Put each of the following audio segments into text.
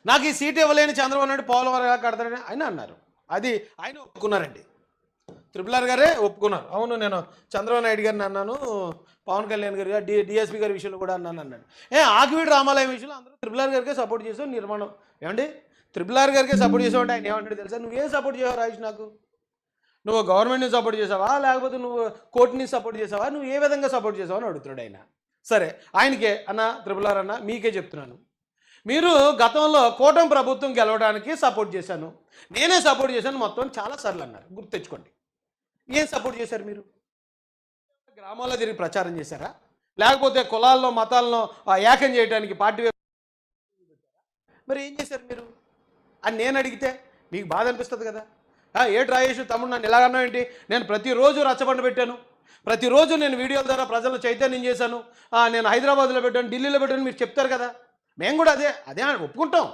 నాకు ఈ సీట్ ఇవ్వలేని చంద్రబాబు నాయుడు పోలవరం ఎలా కడతాడని ఆయన అన్నారు. అది ఆయన ఒప్పుకున్నారండి. త్రిపుల్ గారే ఒప్పుకున్నారు. అవును, నేను చంద్రబాబు నాయుడు గారిని అన్నాను, పవన్ కళ్యాణ్ గారు డిఎస్పీ గారి విషయంలో కూడా అన్నాడు. ఆకివీడు రామాలయం విషయంలో అందరూ త్రిపుల్ గారికే సపోర్ట్ చేసావు. నిర్మాణం ఏమండి త్రిపుల్ గారికే సపోర్ట్ చేసావు అంటే ఆయన ఏమంటాడు తెలుసా? నువ్వేం సపోర్ట్ చేసావు రాజేష్? నాకు నువ్వు గవర్నమెంట్ని సపోర్ట్ చేసావా, లేకపోతే నువ్వు కోర్టుని సపోర్ట్ చేసావా, నువ్వు ఏ విధంగా సపోర్ట్ చేసావా అని అడుగుతున్నాడు ఆయన. సరే, ఆయనకే అన్న త్రిపుల్ అన్న మీకే చెప్తున్నాను, మీరు గతంలో కూటమి ప్రభుత్వం గెలవడానికి సపోర్ట్ చేశాను, నేనే సపోర్ట్ చేశాను మొత్తం చాలాసార్లు అన్నారు. గుర్తు తెచ్చుకోండి. ఏం సపోర్ట్ చేశారు మీరు? గ్రామాల్లో తిరిగి ప్రచారం చేశారా, లేకపోతే కులాల్లో మతాలను ఏకం చేయడానికి పార్టీ మరి ఏం చేశారు మీరు అని నేను అడిగితే మీకు బాధ అనిపిస్తుంది కదా. ఏటి రాజేష్ తమ్ముడు నన్ను ఎలాగన్నా ఏంటి? నేను ప్రతిరోజు రచ్చబండ పెట్టాను, ప్రతిరోజు నేను వీడియోల ద్వారా ప్రజలను చైతన్యం చేశాను, నేను హైదరాబాద్లో పెట్టాను, ఢిల్లీలో పెట్టాను మీరు చెప్తారు కదా. మేము కూడా అదే ఒప్పుకుంటాం.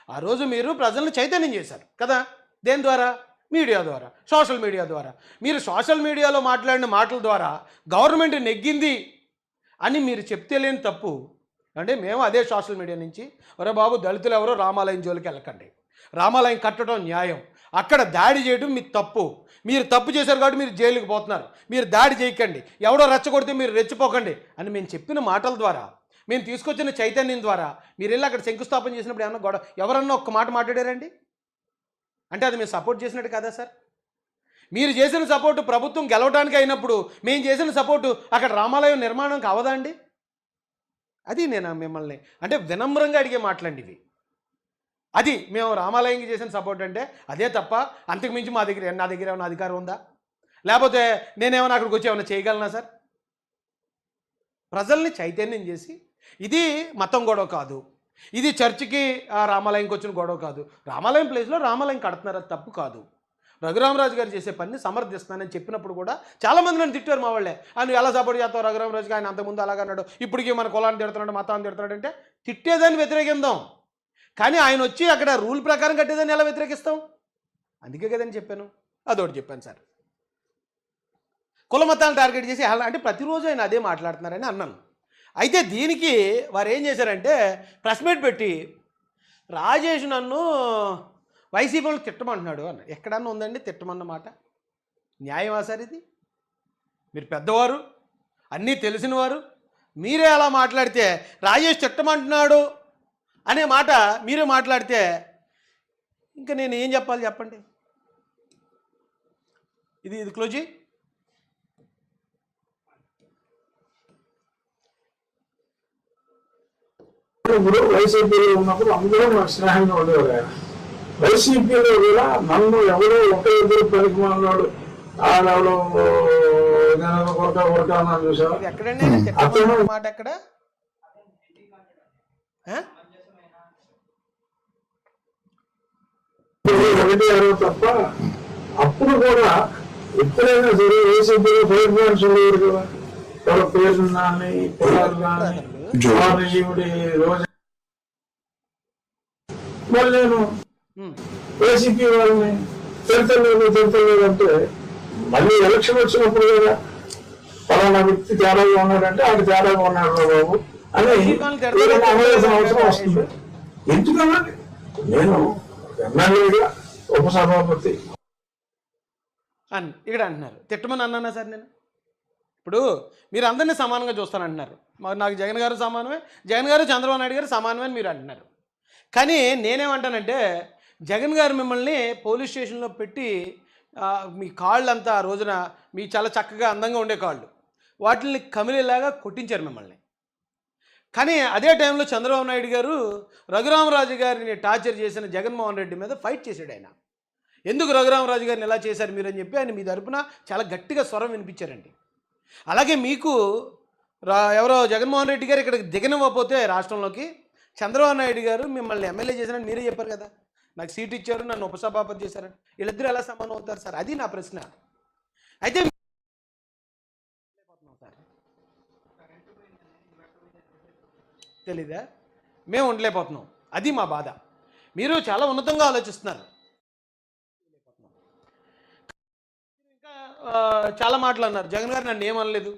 ఆ రోజు మీరు ప్రజలను చైతన్యం చేశారు కదా. దేని ద్వారా? మీడియా ద్వారా, సోషల్ మీడియా ద్వారా. మీరు సోషల్ మీడియాలో మాట్లాడిన మాటల ద్వారా గవర్నమెంట్ నెగ్గింది అని మీరు చెప్తే లేని తప్పు అంటే మేము అదే సోషల్ మీడియా నుంచి ఒరే బాబు దళితులు ఎవరో రామాలయం జోలికి వెళ్ళకండి, రామాలయం కట్టడం న్యాయం, అక్కడ దాడి చేయడం మీ తప్పు, మీరు తప్పు చేశారు కాబట్టి మీరు జైలుకి పోతున్నారు, మీరు దాడి చేయకండి, ఎవడో రెచ్చగొడితే మీరు రెచ్చిపోకండి అని మేము చెప్పిన మాటల ద్వారా, మేము తీసుకొచ్చిన చైతన్యం ద్వారా మీరు వెళ్ళి అక్కడ శంకుస్థాపన చేసినప్పుడు ఏమన్నా గొడవ ఎవరన్నా ఒక్క మాట మాట్లాడారండి? అంటే అది మేము సపోర్ట్ చేసినట్టు కదా సార్? మీరు చేసిన సపోర్టు ప్రభుత్వం గెలవడానికి అయినప్పుడు మేము చేసిన సపోర్టు అక్కడ రామాలయం నిర్మాణం కావదా అండి? అది నేను మిమ్మల్ని అంటే వినమ్రంగా అడిగే మాట్లాడి ఇవి. అది మేము రామాలయంకి చేసిన సపోర్ట్ అంటే అదే తప్ప అంతకుమించి నా దగ్గర ఏమైనా అధికారం ఉందా? లేకపోతే నేనేమైనా అక్కడికి వచ్చి ఏమైనా చేయగలనా సార్? ప్రజల్ని చైతన్యం చేసి ఇది మతం గొడవ కాదు, ఇది చర్చికి రామాలయంకి వచ్చిన గొడవ కాదు, రామాలయం ప్లేస్లో రామాలయం కడుతున్నారు, అది తప్పు కాదు, రఘురామరాజు గారు చేసే పని సమర్థిస్తున్నానని చెప్పినప్పుడు కూడా చాలామంది నన్ను తిట్టారు మా వాళ్ళే. నువ్వు ఎలా సపోర్ట్ చేస్తావు రఘురామరాజుకి, ఆయన అంతకుముందు అలాగన్నాడు, ఇప్పటికీ మన కులాన్ని తిడుతున్నాడు, మతాన్ని తిడుతున్నాడు అంటే తిట్టేదాన్ని వ్యతిరేకిద్దాం, కానీ ఆయన వచ్చి అక్కడ రూల్ ప్రకారం కట్టేదాన్ని ఎలా వ్యతిరేకిస్తాం? అందుకే కదని చెప్పాను, అదొకటి చెప్పాను సార్. కుల మతాలను టార్గెట్ చేసి అంటే ప్రతిరోజు ఆయన అదే మాట్లాడుతున్నారని అన్నాను. అయితే దీనికి వారు ఏం చేశారంటే ప్రెస్ మీట్ పెట్టి రాజేష్ నన్ను వైసీపీ వాళ్ళు తిట్టమంటున్నాడు అన్న. ఎక్కడన్నా ఉందండి తిట్టమన్న మాట? న్యాయమా సార్ ఇది? మీరు పెద్దవారు, అన్నీ తెలిసినవారు, మీరే అలా మాట్లాడితే రాజేష్ తిట్టమంటున్నాడు అనే మాట మీరే మాట్లాడితే ఇంకా నేను ఏం చెప్పాలి చెప్పండి? ఇది క్లోజ్. ఇప్పుడు వైసీపీలో ఉన్నప్పుడు అందరూ నాకు స్నేహంగా ఉండేవారు. ఆయన వైసీపీలో కూడా నన్ను ఎవరో ఒక ఇద్దరు పనికి మాట్లాడు ఆడెవడో కొట్టాను చూసాను. ఒకటి ఎవరో తప్ప అప్పుడు కూడా ఎప్పుడైనా సరే వైసీపీలో ఫైర్ పాయింట్స్ ఉండేవారు కదా. ఎవరో పేర్లు కానీ పొలాలు కానీ మరి నేను వైసీపీ వాళ్ళని తిడతలేదు అంటే మళ్ళీ ఎలక్షన్ వచ్చినప్పుడు కదా పలానా వ్యక్తి తేడాగా ఉన్నాడంటే ఆయన తేడాగా ఉన్నాడు బాబు అని అమలేసిన అవసరం వస్తుంది. ఎందుకన్నా నేను ఎమ్మెల్యేగా ఉపసభాపతి అని ఇక్కడ అంటున్నారు. తిట్టమని అన్నానా సార్ నేను? ఇప్పుడు మీరు అందరినీ సమానంగా చూస్తానంటున్నారు. నాకు జగన్ గారు సమానమే, జగన్ గారు చంద్రబాబు నాయుడు గారు సమానమే అని మీరు అంటున్నారు. కానీ నేనేమంటానంటే జగన్ గారు మిమ్మల్ని పోలీస్ స్టేషన్లో పెట్టి మీ కాళ్ళంతా ఆ రోజున మీ చాలా చక్కగా అందంగా ఉండే కాళ్ళు వాటిని కమిలేలాగా కొట్టించారు మిమ్మల్ని. కానీ అదే టైంలో చంద్రబాబు నాయుడు గారు రఘురామరాజు గారిని టార్చర్ చేసిన జగన్మోహన్ రెడ్డి మీద ఫైట్ చేశాడు. ఆయన ఎందుకు రఘురామరాజు గారిని ఎలా చేశారు మీరు అని చెప్పి ఆయన మీ తరపున చాలా గట్టిగా స్వరం వినిపించారండి. అలాగే మీకు ఎవరో జగన్మోహన్ రెడ్డి గారు ఇక్కడికి దిగనివ్వకపోతే రాష్ట్రంలోకి చంద్రబాబు నాయుడు గారు మిమ్మల్ని ఎమ్మెల్యే చేశారని మీరే చెప్పారు కదా, నాకు సీట్ ఇచ్చారు, నన్ను ఉపసభాపతి చేశారని. వీళ్ళిద్దరూ ఎలా సమానం అవుతారు సార్? అది నా ప్రశ్న. అయితే తెలీదా? మేము ఉండలేకపోతున్నాం, అది మా బాధ. మీరు చాలా ఉన్నతంగా ఆలోచిస్తున్నారు. ఇంకా చాలా మాటలు అన్నారు. జగన్ గారు నన్ను ఏమనలేదు,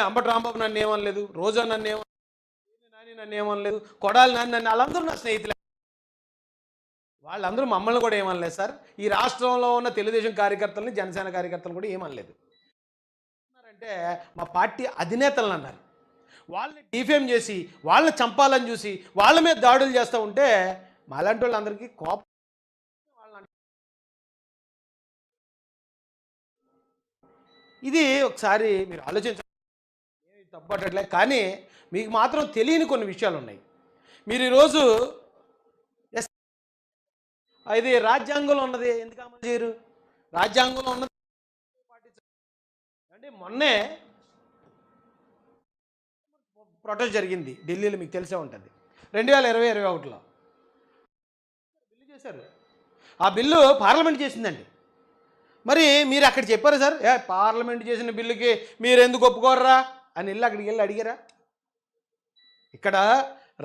అంబటి రాంబాబు నన్ను ఏమనలేదు, రోజా నన్ను ఏమనలేదు, నాని నన్ను ఏమనలేదు, కొడాలి నన్ను వాళ్ళందరూ నా స్నేహితులే. వాళ్ళందరూ మమ్మల్ని కూడా ఏమనలేదు సార్. ఈ రాష్ట్రంలో ఉన్న తెలుగుదేశం కార్యకర్తలని, జనసేన కార్యకర్తలు కూడా ఏమనలేదు. అంటే మా పార్టీ అధినేతలను అన్నారు. వాళ్ళని డిఫేమ్ చేసి, వాళ్ళని చంపాలని చూసి, వాళ్ళ మీద దాడులు చేస్తూ ఉంటే మాలాంటి వాళ్ళందరికీ కోపం. ఇది ఒకసారి మీరు ఆలోచించండి. తప్పట్లే, కానీ మీకు మాత్రం తెలియని కొన్ని విషయాలు ఉన్నాయి. మీరు ఈరోజు ఇది రాజ్యాంగంలో ఉన్నది ఎందుకు అమలు చేయరు? రాజ్యాంగంలో ఉన్నది అంటే మొన్నే ప్రొటెస్ట్ జరిగింది ఢిల్లీలో, మీకు తెలిసే ఉంటుంది. 2020-21లో బిల్లు చేశారు. ఆ బిల్లు పార్లమెంట్ చేసిందండి. మరి మీరు అక్కడ చెప్పారు సార్, పార్లమెంట్ చేసిన బిల్లుకి మీరు ఎందుకు ఒప్పుకోర్రా అని అక్కడికి వెళ్ళి అడిగారా? ఇక్కడ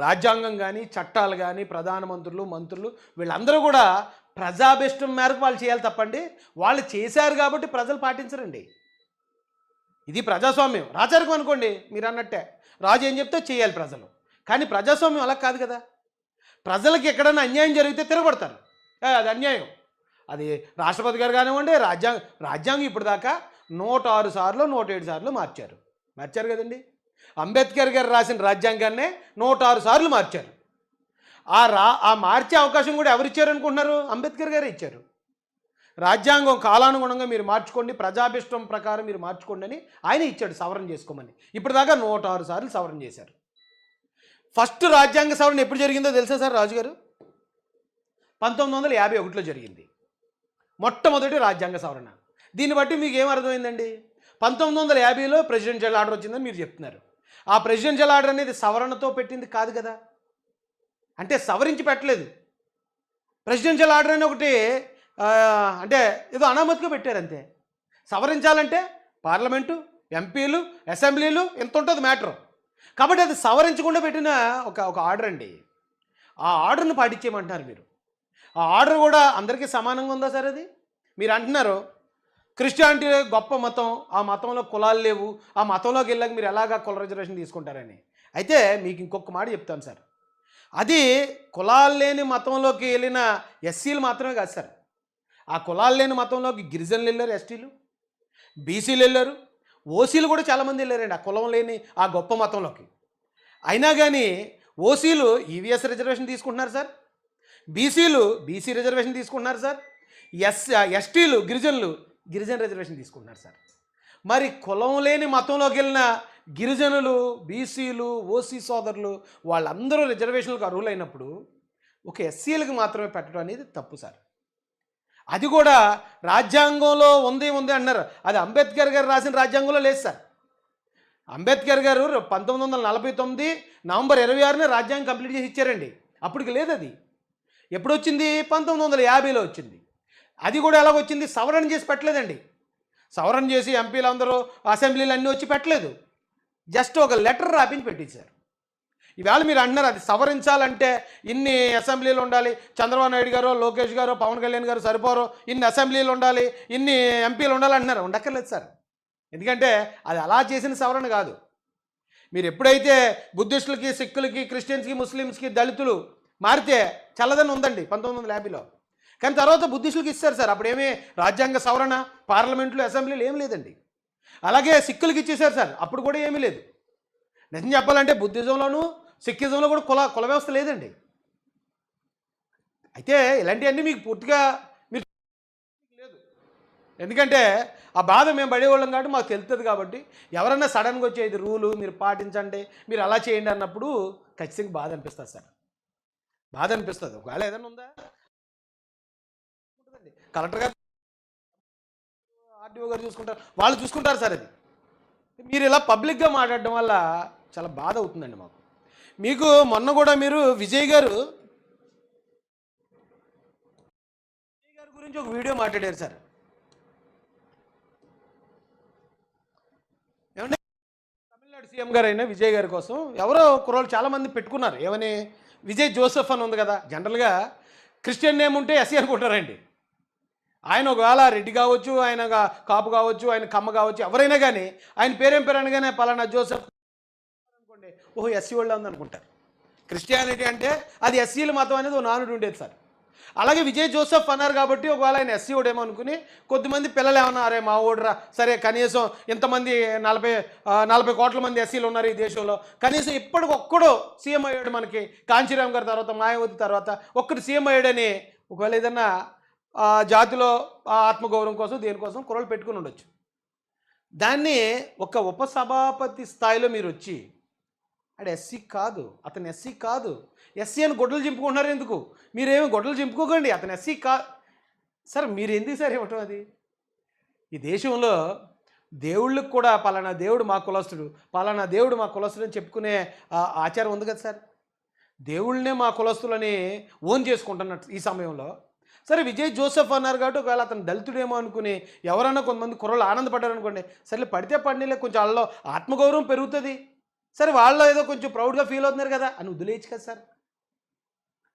రాజ్యాంగం కానీ, చట్టాలు కానీ, ప్రధానమంత్రులు, మంత్రులు వీళ్ళందరూ కూడా ప్రజాభిష్టం మేరకు వాళ్ళు చేయాలి తప్పండి. వాళ్ళు చేశారు కాబట్టి ప్రజలు పాటించరండి. ఇది ప్రజాస్వామ్యం. రాచరికం అనుకోండి, మీరు అన్నట్టే రాజు ఏం చెప్తే చేయాలి ప్రజలు. కానీ ప్రజాస్వామ్యం అలా కాదు కదా. ప్రజలకి ఎక్కడైనా అన్యాయం జరిగితే తిరగబడతారు. అది అన్యాయం. అది రాష్ట్రపతి గారు కానివ్వండి, రాజ్యాంగం ఇప్పుడు దాకా 106 సార్లు 107 సార్లు మార్చారు కదండి. అంబేద్కర్ గారు రాసిన రాజ్యాంగాన్నే 106 సార్లు మార్చారు. ఆ మార్చే అవకాశం కూడా ఎవరు ఇచ్చారు అనుకుంటున్నారు? అంబేద్కర్ గారే ఇచ్చారు. రాజ్యాంగం కాలానుగుణంగా మీరు మార్చుకోండి, ప్రజాభిష్టం ప్రకారం మీరు మార్చుకోండి అని ఆయన ఇచ్చాడు సవరణ చేసుకోమని. ఇప్పుడు దాకా 106 సార్లు సవరణ చేశారు. ఫస్ట్ రాజ్యాంగ సవరణ ఎప్పుడు జరిగిందో తెలుసా సార్ రాజుగారు? 1951లో జరిగింది మొట్టమొదటి రాజ్యాంగ సవరణ. దీన్ని బట్టి మీకు ఏం అర్థమైందండి? 1950లో ప్రెసిడెన్షియల్ ఆర్డర్ వచ్చిందని మీరు చెప్తున్నారు. ఆ ప్రెసిడెన్షియల్ ఆర్డర్ అనేది సవరణతో పెట్టింది కాదు కదా, అంటే సవరించి పెట్టలేదు. ప్రెసిడెన్షియల్ ఆర్డర్ అని ఒకటి అంటే ఏదో అనామతిగా పెట్టారు అంతే. సవరించాలంటే పార్లమెంటు, ఎంపీలు, అసెంబ్లీలు ఎంత ఉంటుంది మ్యాటర్. కాబట్టి అది సవరించకుండా పెట్టిన ఒక ఆర్డర్ అండి. ఆ ఆర్డర్ను పాటించేయమంటున్నారు మీరు. ఆ ఆర్డర్ కూడా అందరికీ సమానంగా ఉందా సార్? అది మీరు అంటున్నారు క్రిస్టియానిటీ గొప్ప మతం, ఆ మతంలో కులాలు లేవు, ఆ మతంలోకి వెళ్ళాక మీరు ఎలాగా కుల రిజర్వేషన్ తీసుకుంటారని. అయితే మీకు ఇంకొక మాట చెప్తాను సార్. అది కులాలు లేని మతంలోకి వెళ్ళిన ఎస్సీలు మాత్రమే కాదు సార్. ఆ కులాలు లేని మతంలోకి గిరిజనులు వెళ్ళారు, ఎస్టీలు, బీసీలు వెళ్ళారు, ఓసీలు కూడా చాలామంది వెళ్ళారండి ఆ కులం లేని ఆ గొప్ప మతంలోకి. అయినా కానీ ఓసీలు ఈవీఎస్ రిజర్వేషన్ తీసుకుంటున్నారు సార్, బీసీలు బీసీ రిజర్వేషన్ తీసుకుంటున్నారు సార్, ఎస్టీలు గిరిజన రిజర్వేషన్ తీసుకుంటున్నారు సార్. మరి కులం లేని మతంలోకి వెళ్ళిన గిరిజనులు, బీసీలు, ఓసీ సోదరులు వాళ్ళందరూ రిజర్వేషన్లకు అర్హులైనప్పుడు ఒక ఎస్సీలకు మాత్రమే పెట్టడం అనేది తప్పు సార్. అది కూడా రాజ్యాంగంలో ఉంది అన్నారు. అది అంబేద్కర్ గారు రాసిన రాజ్యాంగంలో లేదు సార్. అంబేద్కర్ గారు 1949 నవంబర్ 26న రాజ్యాంగం కంప్లీట్ చేసి ఇచ్చారండి. అప్పటికి లేదు. అది ఎప్పుడు వచ్చింది? 1950లో వచ్చింది. అది కూడా ఎలాగొచ్చింది? సవరణ చేసి పెట్టలేదండి. సవరణ చేసి ఎంపీలు అందరూ, అసెంబ్లీలు అన్నీ వచ్చి పెట్టలేదు. జస్ట్ ఒక లెటర్ రాపించి పెట్టించారు. ఈవేళ మీరు అంటున్నారు అది సవరించాలంటే ఇన్ని అసెంబ్లీలు ఉండాలి, చంద్రబాబు నాయుడు గారు, లోకేష్ గారు, పవన్ కళ్యాణ్ గారు సరిపోరు, ఇన్ని అసెంబ్లీలు ఉండాలి, ఇన్ని ఎంపీలు ఉండాలి అంటున్నారు. ఉండక్కర్లేదు సార్. ఎందుకంటే అది అలా చేసిన సవరణ కాదు. మీరు ఎప్పుడైతే బుద్ధిస్టులకి, సిక్కులకి, క్రిస్టియన్స్కి, ముస్లిమ్స్కి, దళితులు మారితే చల్లదని ఉందండి 1950లో. కానీ తర్వాత బుద్ధిస్టులకి ఇస్తారు సార్. అప్పుడేమీ రాజ్యాంగ సవరణ, పార్లమెంట్లు, అసెంబ్లీలు ఏమీ లేదండి. అలాగే సిక్కులకి ఇచ్చేశారు సార్, అప్పుడు కూడా ఏమీ లేదు. నిజం చెప్పాలంటే బుద్ధిజంలోనూ సిక్కిజంలో కూడా కుల వ్యవస్థ లేదండి. అయితే ఇలాంటివన్నీ మీకు పూర్తిగా మీరు లేదు. ఎందుకంటే ఆ బాధ మేము పడేవాళ్ళం కాబట్టి మాకు తెలుస్తుంది. కాబట్టి ఎవరన్నా సడన్గా వచ్చేది రూలు మీరు పాటించండి, మీరు అలా చేయండి అన్నప్పుడు ఖచ్చితంగా బాధ అనిపిస్తుంది సార్. బాధ అనిపిస్తుంది. ఒకవేళ ఏదైనా ఉందా? కలెక్టర్ గారు, ఆర్డీఓ గారు చూసుకుంటారు, వాళ్ళు చూసుకుంటారు సార్. అది మీరు ఇలా పబ్లిక్గా మాట్లాడడం వల్ల చాలా బాధ అవుతుందండి మాకు. మీకు మొన్న కూడా మీరు విజయ్ గారు గురించి ఒక వీడియో మాట్లాడారు సార్. ఏమంటే తమిళనాడు సీఎం గారు అయినా విజయ్ గారి కోసం ఎవరో కుర్రోళ్ళు చాలామంది పెట్టుకున్నారు. ఏమని? విజయ్ జోసెఫ్ అని ఉంది కదా. జనరల్గా క్రిస్టియన్ నేమ్ ఉంటే ఎస్సీ అనుకుంటారండి. ఆయన ఒకవేళ రెడ్డి కావచ్చు, ఆయన కాపు కావచ్చు, ఆయన కమ్మ కావచ్చు, ఎవరైనా కానీ ఆయన పేరేం పేరు అనగానే పలానా జోసెఫ్ అనుకోండి, ఓహో ఎస్సీ వాళ్ళు ఉందనుకుంటారు. క్రిస్టియానిటీ అంటే అది ఎస్సీల మతం అనేది ఓ నానుడు ఉండేది సార్. అలాగే విజయ్ జోసెఫ్ అన్నారు కాబట్టి ఒకవేళ ఆయన ఎస్సీ ఓడేమో అనుకుని కొద్దిమంది పిల్లలు ఏమన్నా అరే మా ఓడరా సరే కనీసం ఇంతమంది 40 కోట్ల మంది ఎస్సీలు ఉన్నారు ఈ దేశంలో, కనీసం ఇప్పటికొక్కడు సీఎం అయ్యాడు మనకి కాంచీరామ్ గారి తర్వాత మాయావతి తర్వాత ఒక్కడు సీఎం అయ్యాడని ఒకవేళ ఏదన్నా జాతిలో ఆత్మగౌరవం కోసం దేనికోసం కుర్రలు పెట్టుకుని ఉండొచ్చు. దాన్ని ఒక ఉపసభాపతి స్థాయిలో మీరు వచ్చి అడు ఎస్సీ కాదు, అతను ఎస్సీ కాదు, ఎస్సీ అని గొడ్డలు చింపుకుంటున్నారు ఎందుకు? మీరేమి గొడ్డలు చింపుకోకండి, అతను ఎస్సీ సార్ మీరు ఎందుకు సార్ ఇవ్వటం? అది ఈ దేశంలో దేవుళ్ళకి కూడా పలానా దేవుడు మా కులస్తుడు, పలానా దేవుడు మా కులస్తుడు అని చెప్పుకునే ఆచారం ఉంది కదా సార్. దేవుళ్ళనే మా కులస్తులని ఓన్ చేసుకుంటున్నట్టు ఈ సమయంలో. సరే విజయ్ జోసెఫ్ అన్నారు కాబట్టి ఒకవేళ అతను దళితుడేమో అనుకుని ఎవరన్నా కొంతమంది కుర్రలు ఆనందపడ్డారు అనుకోండి, సరే పడితే పడినలే కొంచెం వాళ్ళలో ఆత్మగౌరవం పెరుగుతుంది, సరే వాళ్ళు ఏదో కొంచెం ప్రౌడ్గా ఫీల్ అవుతున్నారు కదా అని వదిలేయచ్చు కదా సార్.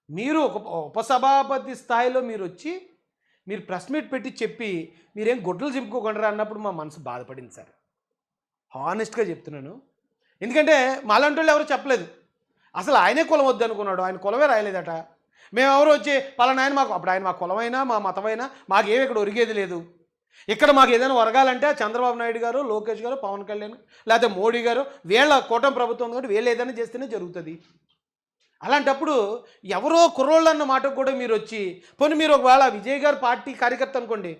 మీరు ఒక ఉపసభాపతి స్థాయిలో మీరు వచ్చి మీరు ప్రెస్ మీట్ పెట్టి చెప్పి మీరేం గొడ్డలు చింపుకోకుండా అన్నప్పుడు మా మనసు బాధపడింది సార్, హానెస్ట్గా చెప్తున్నాను. ఎందుకంటే మాలాంటి వాళ్ళు ఎవరు చెప్పలేదు, అసలు ఆయనే కులం వద్దు అనుకున్నాడు, ఆయన కులమే రాయలేదట. మేము ఎవరు వచ్చి పలానా ఆయన మాకు అప్పుడు ఆయన మా కులమైనా మా మతమైనా మాకేమి ఇక్కడ ఒరిగేది లేదు. ఇక్కడ మాకు ఏదైనా ఒరగాలంటే చంద్రబాబు నాయుడు గారు, లోకేష్ గారు, పవన్ కళ్యాణ్ లేకపోతే మోడీ గారు వీళ్ళ కూటమి ప్రభుత్వం కాబట్టి వీళ్ళు ఏదైనా చేస్తేనే జరుగుతుంది. అలాంటప్పుడు ఎవరో కుర్రోళ్ళు అన్న మాటకు కూడా మీరు వచ్చి పోనీ మీరు ఒకవేళ విజయ్ గారు పార్టీ కార్యకర్త అనుకోండి,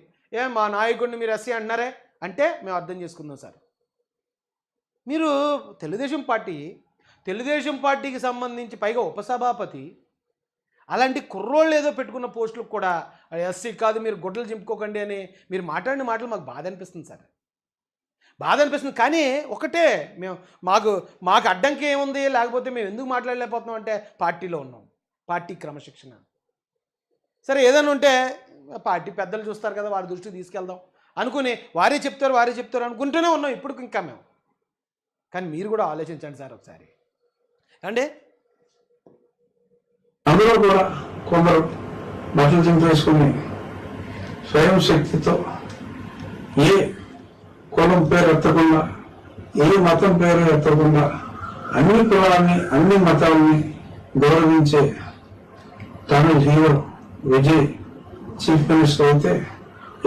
మా నాయకుడిని మీరు ఎస్సీ అంటున్నారే అంటే మేము అర్థం చేసుకుందాం సార్. మీరు తెలుగుదేశం పార్టీకి సంబంధించి పైగా ఉపసభాపతి అలాంటి కుర్రోళ్ళు ఏదో పెట్టుకున్న పోస్టులకు కూడా ఎస్సీ కాదు మీరు గొడ్డలు చింపుకోకండి అని మీరు మాట్లాడిన మాటలు మాకు బాధ అనిపిస్తుంది సార్, బాధ అనిపిస్తుంది. కానీ ఒకటే మాకు అడ్డంకి ఏముంది, లేకపోతే మేము ఎందుకు మాట్లాడలేకపోతున్నాం అంటే పార్టీలో ఉన్నాం, పార్టీ క్రమశిక్షణ. సరే ఏదైనా ఉంటే పార్టీ పెద్దలు చూస్తారు కదా వారి దృష్టికి తీసుకెళ్దాం అనుకుని వారే చెప్తారు అనుకుంటూనే ఉన్నాం ఇప్పుడు ఇంకా మేము. కానీ మీరు కూడా ఆలోచించండి సార్ ఒకసారి అంటే అందులో కూడా కొందరు బట్టలు చింపేసుకుని స్వయం శక్తితో ఏ కులం పేరు ఎత్తకుండా ఏ మతం పేరు ఎత్తకుండా అన్ని కులాలని అన్ని మతాలని గౌరవించే తమిళ హీరో విజయ్ చీఫ్ మినిస్టర్ అయితే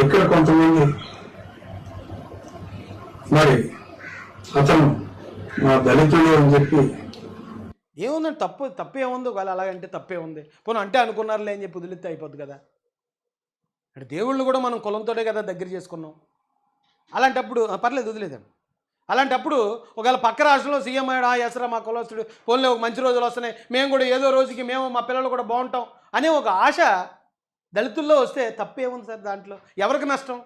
ఇక్కడ కొంతమంది మరి అతను మా దళితుడు అని చెప్పి ఏముందండి తప్పే ఉంది. ఒకవేళ అలాగంటే తప్పే ఉంది, పోనీ అంటే అనుకున్నారులే అని చెప్పి వదిలితే అయిపోద్ది కదా. అంటే దేవుళ్ళు కూడా మనం కులంతోనే కదా దగ్గర చేసుకున్నాం. అలాంటప్పుడు పర్లేదు వదిలేదండి. అలాంటప్పుడు ఒకవేళ పక్క రాష్ట్రంలో సీఎం అయ్యాడు, ఎసరా మా కులస్తుడు, పోన్లే ఒక మంచి రోజులు వస్తున్నాయి, మేము కూడా ఏదో రోజుకి మేము మా పిల్లలు కూడా బాగుంటాం అనే ఒక ఆశ దళితుల్లో వస్తే తప్పే ఉంది సార్. దాంట్లో ఎవరికి నష్టం?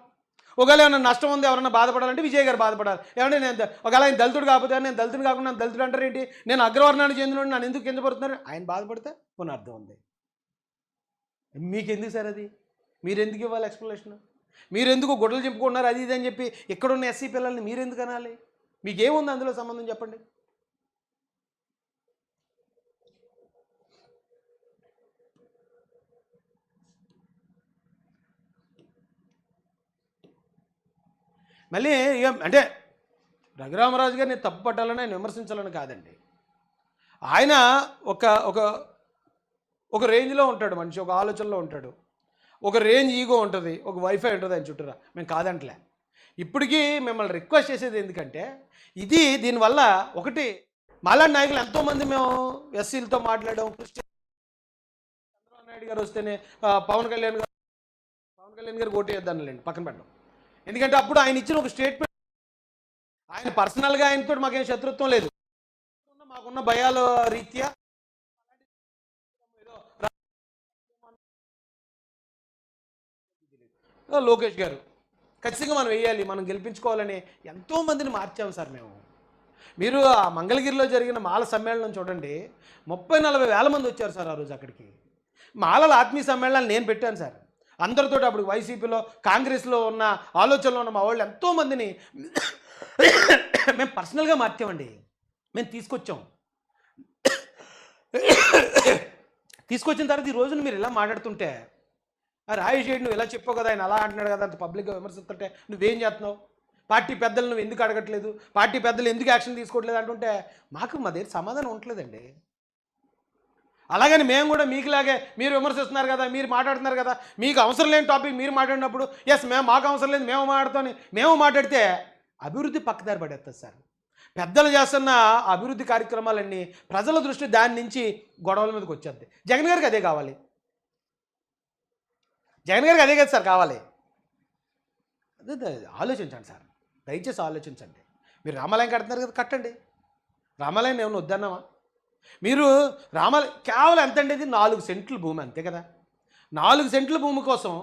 ఒకవేళ ఏమైనా నష్టం ఉంది, ఎవరైనా బాధపడాలంటే విజయ్ గారు బాధపడాలి. ఏమంటే నేను ఒకవేళ ఆయన దళితుడు కాకపోతే నేను దళితుడు కాకుండా నన్ను దళితుడు అంటారు ఏంటి, నేను అగ్రవర్ణానికి చెందిన నన్ను ఎందుకు కింద పడుతున్నారు, ఆయన బాధపడితే కొన్ని అర్థం ఉంది. మీకెందుకు సార్ అది? మీరు ఎందుకు ఇవ్వాలి ఎక్స్ప్లెనేషన్? మీరు ఎందుకు గొడ్డలు చెప్పుకుంటున్నారు అది ఇది అని చెప్పి ఇక్కడున్న ఎస్సీ పిల్లల్ని మీరు ఎందుకు అనాలి? మీకేముంది అందులో సంబంధం చెప్పండి. మళ్ళీ అంటే రఘురామరాజు గారిని తప్పు పట్టాలని ఆయన విమర్శించాలని కాదండి. ఆయన ఒక రేంజ్లో ఉంటాడు మనిషి, ఒక ఆలోచనలో ఉంటాడు, ఒక రేంజ్ ఈగో ఉంటుంది, ఒక వైఫై ఉంటుంది ఆయన చుట్టూరా. మేము కాదంటలే. ఇప్పటికీ మిమ్మల్ని రిక్వెస్ట్ చేసేది ఎందుకంటే దీనివల్ల ఒకటి మాలాంటి నాయకులు ఎంతోమంది మేము ఎస్సీలతో మాట్లాడాం. చంద్రబాబు నాయుడు గారు వస్తేనే పవన్ కళ్యాణ్ గారు ఓటు వేద్దానులేండి పక్కన పెట్టడం. ఎందుకంటే అప్పుడు ఆయన ఇచ్చిన ఒక స్టేట్మెంట్, ఆయన పర్సనల్గా ఆయనతో మాకేం శత్రుత్వం లేదు, మాకున్న భయాల రీత్యా లోకేష్ గారు ఖచ్చితంగా మనం వేయాలి, మనం గెలిపించుకోవాలని ఎంతోమందిని మార్చాము సార్ మేము. మీరు ఆ మంగళగిరిలో జరిగిన మాల సమ్మేళనం చూడండి, 30-40 వేల మంది వచ్చారు సార్ ఆ రోజు అక్కడికి. మాలల ఆత్మీయ సమ్మేళనాలు నేను పెట్టాను సార్ అందరితో. అప్పుడు వైసీపీలో కాంగ్రెస్లో ఉన్న ఆలోచనలో ఉన్న మా వాళ్ళు ఎంతోమందిని మేము పర్సనల్గా మార్చామండి, మేము తీసుకొచ్చిన తర్వాత ఈ రోజున మీరు ఇలా మాట్లాడుతుంటే రాజేష్ రెడ్డి నువ్వు ఇలా చెప్పావు కదా, ఆయన అలా అంటున్నాడు కదా అంత పబ్లిక్గా విమర్శిస్తుంటే నువ్వేం చేస్తున్నావు, పార్టీ పెద్దలు నువ్వు ఎందుకు అడగట్లేదు, పార్టీ పెద్దలు ఎందుకు యాక్షన్ తీసుకోవట్లేదు అంటుంటే మా దగ్గర సమాధానం ఉండలేదండి. అలాగని మేము కూడా మీకులాగే మీరు విమర్శిస్తున్నారు కదా, మీరు మాట్లాడుతున్నారు కదా, మీకు అవసరం లేని టాపిక్ మీరు మాట్లాడినప్పుడు మాకు అవసరం లేదు మేము మాట్లాడితే అభివృద్ధి పక్కదారి పడేస్తుంది సార్. పెద్దలు చేస్తున్న అభివృద్ధి కార్యక్రమాలన్నీ ప్రజల దృష్టి దాని నుంచి గొడవల మీదకి వచ్చేది. జగన్ గారికి అదే కావాలి, జగన్ గారికి అదే కదా సార్ కావాలి. అదే ఆలోచించండి సార్, దయచేసి ఆలోచించండి. మీరు రామాలయం కడుతున్నారు కదా, కట్టండి. రామాలయం ఏమన్నా వద్దన్నామా? మీరు కేవలం ఎంత అండి, ఇది 4 సెంట్లు భూమి అంతే కదా. 4 సెంట్ల భూమి కోసం